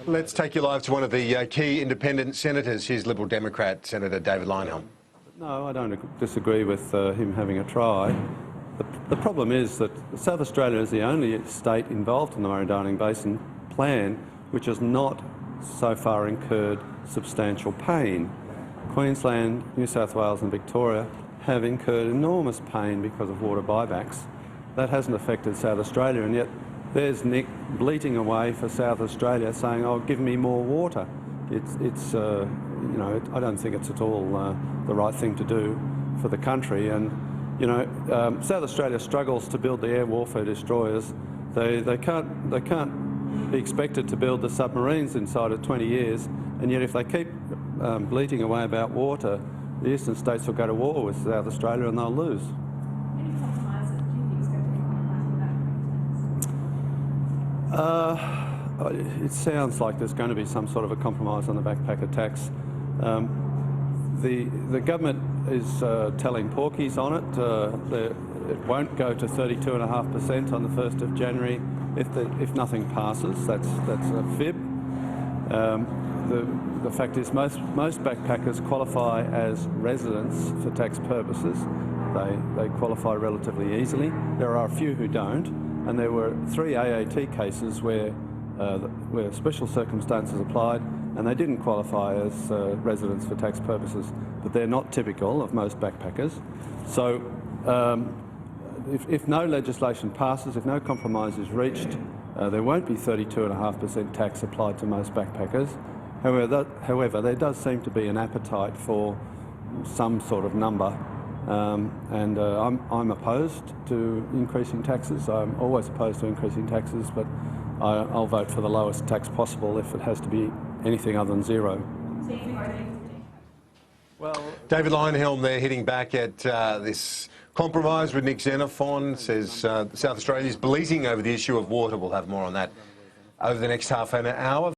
Let's take you live to one of the key independent senators. Here's Liberal Democrat Senator David Leyonhjelm. No, I don't disagree with him having a try. The problem is that South Australia is the only state involved in the Murray-Darling Basin Plan which has not so far incurred substantial pain. Queensland, New South Wales and Victoria have incurred enormous pain because of water buybacks. That hasn't affected South Australia, and yet there's Nick bleating away for South Australia saying, "Oh, give me more water." It's you know, I don't think it's at all the right thing to do for the country. And you know, South Australia struggles to build the air warfare destroyers. They can't be expected to build the submarines inside of 20 years, and yet if they keep bleating away about water, the eastern states will go to war with South Australia and they'll lose. Any compromise that do you think is going to be compromising that? It sounds like there's going to be some sort of a compromise on the backpacker tax. The government is telling porkies on it. It won't go to 32.5% on the 1st of January if nothing passes. That's a fib. The fact is most backpackers qualify as residents for tax purposes. They qualify relatively easily. There are a few who don't, and there were 3 AAT cases where special circumstances applied and they didn't qualify as residents for tax purposes, but they're not typical of most backpackers. So if no legislation passes, if no compromise is reached, there won't be 32.5% tax applied to most backpackers. However, there does seem to be an appetite for some sort of number, and I'm opposed to increasing taxes. I'm always opposed to increasing taxes, but I'll vote for the lowest tax possible if it has to be anything other than zero. Well, David Leyonhjelm there hitting back at this compromise with Nick Xenophon. Says South Australia is bleating over the issue of water. We'll have more on that over the next half an hour.